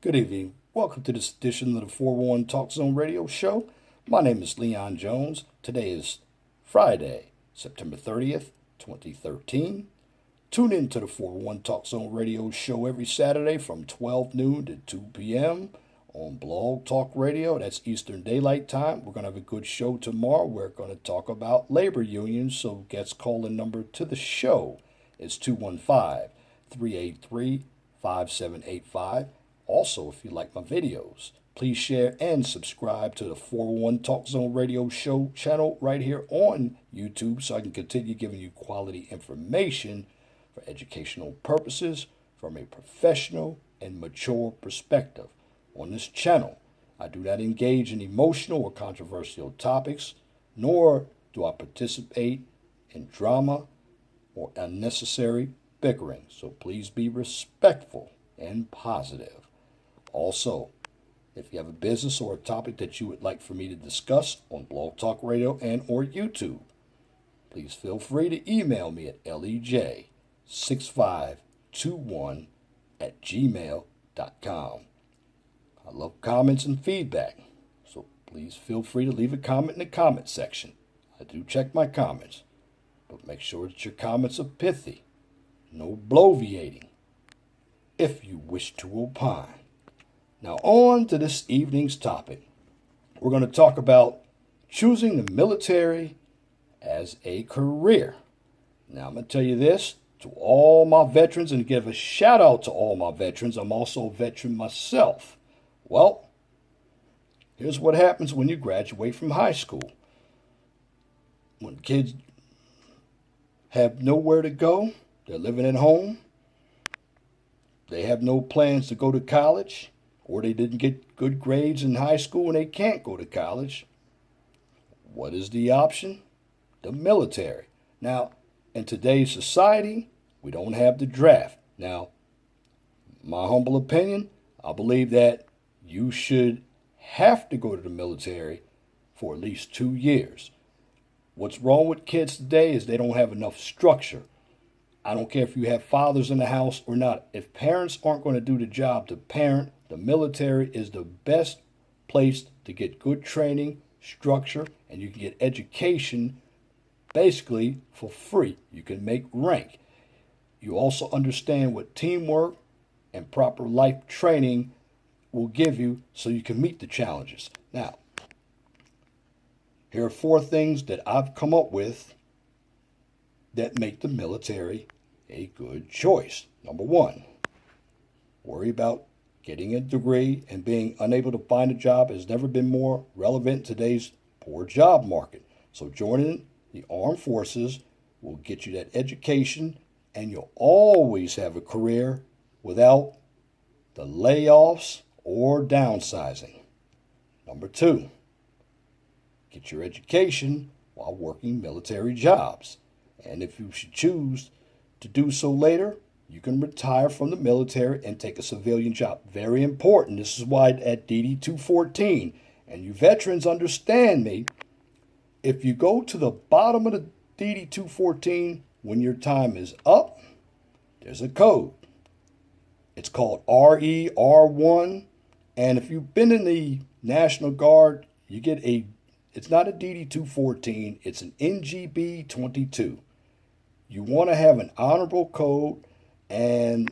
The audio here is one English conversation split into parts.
Good evening. Welcome to this edition of the 411 Talk Zone Radio Show. My name is Leon Jones. Today is Friday, September 30th, 2013. Tune in to the 411 Talk Zone Radio Show every Saturday from 12 noon to 2 p.m. on Blog Talk Radio. That's Eastern Daylight Time. We're going to have a good show tomorrow. We're going to talk about labor unions. So guest call-in number to the show is 215-383-5785. Also, if you like my videos, please share and subscribe to the 401 Talk Zone Radio Show channel right here on YouTube so I can continue giving you quality information for educational purposes from a professional and mature perspective. On this channel, I do not engage in emotional or controversial topics, nor do I participate in drama or unnecessary bickering. So please be respectful and positive. Also, if you have a business or a topic that you would like for me to discuss on Blog Talk Radio and or YouTube, please feel free to email me at lej6521@gmail.com. I love comments and feedback, so please feel free to leave a comment in the comment section. I do check my comments, but make sure that your comments are pithy, no bloviating, if you wish to opine. Now, on to this evening's topic. We're going to talk about choosing the military as a career. Now, I'm going to tell you this to all my veterans and give a shout out to all my veterans. I'm also a veteran myself. Well, here's what happens when you graduate from high school. When kids have nowhere to go, they're living at home, they have no plans to go to college, or they didn't get good grades in high school and they can't go to college. What is the option? The military. Now, in today's society, we don't have the draft. Now, my humble opinion, I believe that you should have to go to the military for at least 2 years. What's wrong with kids today is they don't have enough structure. I don't care if you have fathers in the house or not. If parents aren't going to do the job to parent, the military is the best place to get good training, structure, and you can get education basically for free. You can make rank. You also understand what teamwork and proper life training will give you so you can meet the challenges. Now, here are 4 things that I've come up with that make the military a good choice. Number 1, worry about getting a degree and being unable to find a job has never been more relevant in today's poor job market. So joining the armed forces will get you that education and you'll always have a career without the layoffs or downsizing. Number 2, get your education while working military jobs. And if you should choose to do so later, you can retire from the military and take a civilian job. Very important. This is why at DD 214, and you veterans understand me, if you go to the bottom of the DD 214 when your time is up, there's a code. It's called RER1. And if you've been in the National Guard, you get it's not a DD 214, it's an NGB 22. You want to have an honorable code, and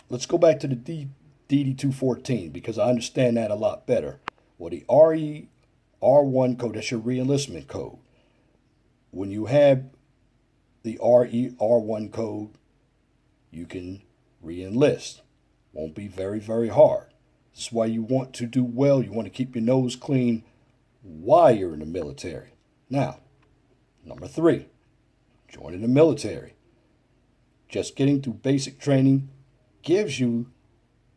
let's go back to the DD 214 because I understand that a lot better. Well, the RER1 code, that's your reenlistment code. When you have the RER1 code, you can reenlist. Won't be very, very hard. This is why you want to do well. You want to keep your nose clean while you're in the military. Now, number 3. Joining the military. Just getting through basic training gives you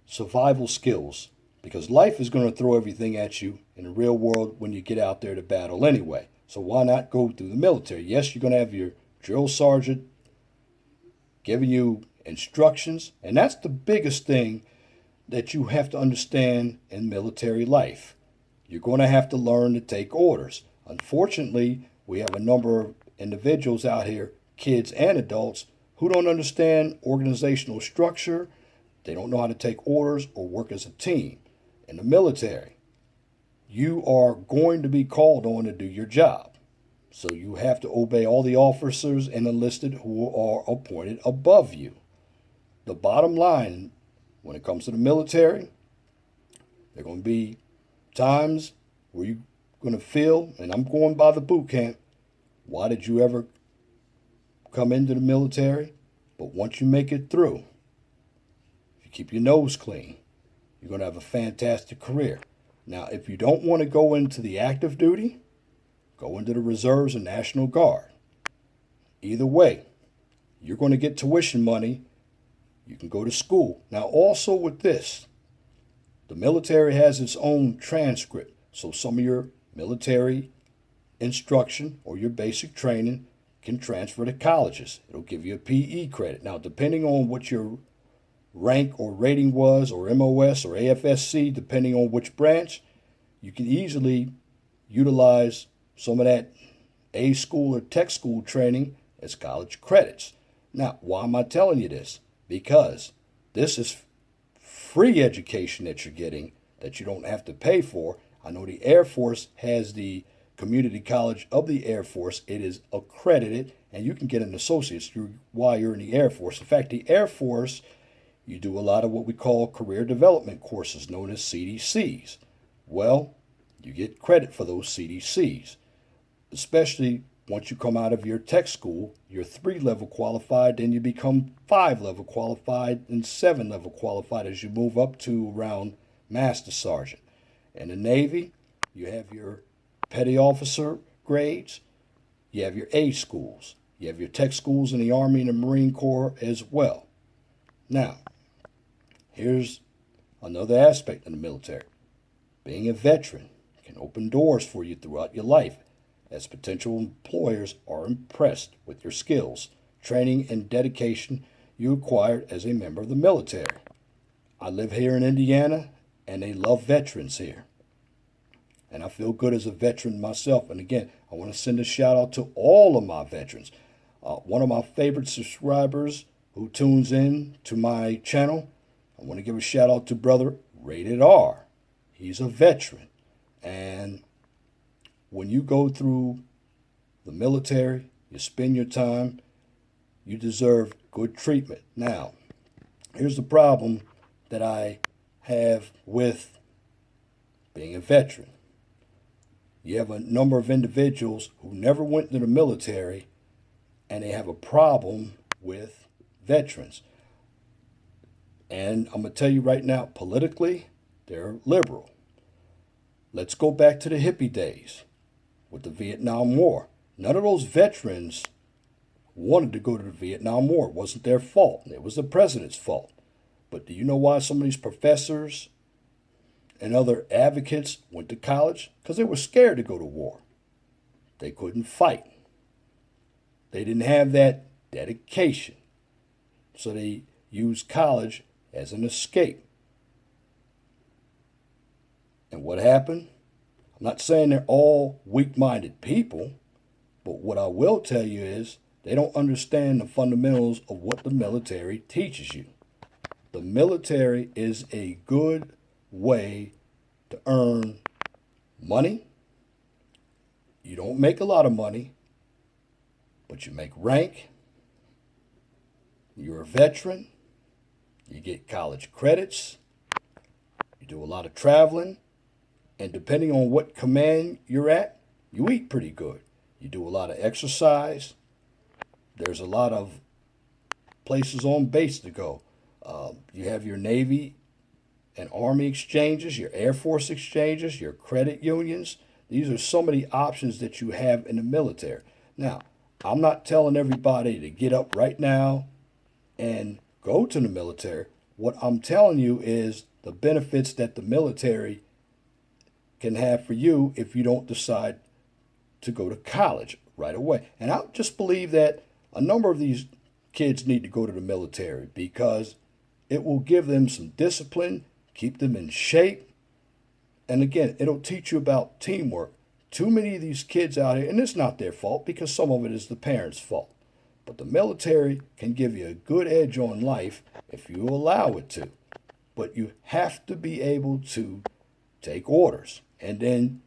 survival skills because life is going to throw everything at you in the real world when you get out there to battle anyway. So why not go through the military? Yes, you're going to have your drill sergeant giving you instructions, and that's the biggest thing that you have to understand in military life. You're going to have to learn to take orders. Unfortunately, we have a number of individuals out here, kids and adults, who don't understand organizational structure. They don't know how to take orders or work as a team. In the military, you are going to be called on to do your job. So you have to obey all the officers and enlisted who are appointed above you. The bottom line, when it comes to the military, there are going to be times where you're going to feel, and I'm going by the boot camp, why did you ever come into the military? But once you make it through, if you keep your nose clean, you're going to have a fantastic career. Now, if you don't want to go into the active duty, go into the reserves or National Guard. Either way, you're going to get tuition money. You can go to school. Now, also with this, the military has its own transcript. So some of your military instruction or your basic training can transfer to colleges. It'll give you a PE credit. Now, depending on what your rank or rating was, or MOS or AFSC, depending on which branch, you can easily utilize some of that A school or tech school training as college credits. Now, why am I telling you this? Because this is free education that you're getting that you don't have to pay for. I know the Air Force has the Community College of the Air Force. It is accredited, and you can get an associate's through while you're in the Air Force. In fact, the Air Force, you do a lot of what we call career development courses known as CDCs. Well, you get credit for those CDCs, especially once you come out of your tech school. You're 3-level qualified, then you become 5-level qualified and 7-level qualified as you move up to around Master Sergeant. In the Navy, you have your petty officer grades, you have your A schools, you have your tech schools in the Army and the Marine Corps as well. Now, here's another aspect of the military. Being a veteran can open doors for you throughout your life, as potential employers are impressed with your skills, training, and dedication you acquired as a member of the military. I live here in Indiana, and they love veterans here. And I feel good as a veteran myself. And again, I want to send a shout out to all of my veterans. One of my favorite subscribers who tunes in to my channel, I want to give a shout out to brother Rated R. He's a veteran. And when you go through the military, you spend your time, you deserve good treatment. Now, here's the problem that I have with being a veteran. You have a number of individuals who never went into the military, and they have a problem with veterans. And I'm going to tell you right now, politically, they're liberal. Let's go back to the hippie days with the Vietnam War. None of those veterans wanted to go to the Vietnam War. It wasn't their fault. It was the president's fault. But do you know why some of these professors and other advocates went to college? Because they were scared to go to war. They couldn't fight. They didn't have that dedication. So they used college as an escape. And what happened? I'm not saying they're all weak-minded people, but what I will tell you is they don't understand the fundamentals of what the military teaches you. The military is a good way to earn money. You don't make a lot of money, but you make rank. You're a veteran. You get college credits. You do a lot of traveling. And depending on what command you're at, you eat pretty good. You do a lot of exercise. There's a lot of places on base to go. You have your Navy and Army exchanges, your Air Force exchanges, your credit unions. These are so many options that you have in the military. Now, I'm not telling everybody to get up right now and go to the military. What I'm telling you is the benefits that the military can have for you if you don't decide to go to college right away. And I just believe that a number of these kids need to go to the military because it will give them some discipline, keep them in shape. And again, it'll teach you about teamwork. Too many of these kids out here, and it's not their fault because some of it is the parents' fault. But the military can give you a good edge on life if you allow it to. But you have to be able to take orders. And then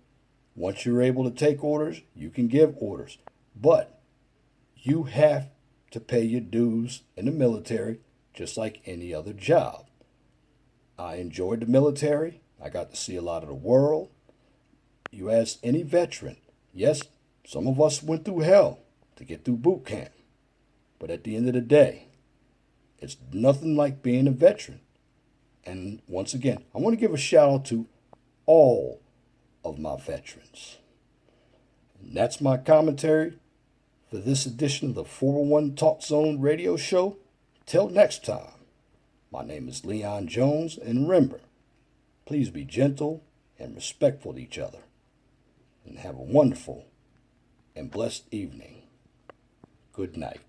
once you're able to take orders, you can give orders. But you have to pay your dues in the military just like any other job. I enjoyed the military. I got to see a lot of the world. You ask any veteran, yes, some of us went through hell to get through boot camp. But at the end of the day, it's nothing like being a veteran. And once again, I want to give a shout out to all of my veterans. And that's my commentary for this edition of the 401 Talk Zone radio show. Till next time, my name is Leon Jones, and remember, please be gentle and respectful to each other, and have a wonderful and blessed evening. Good night.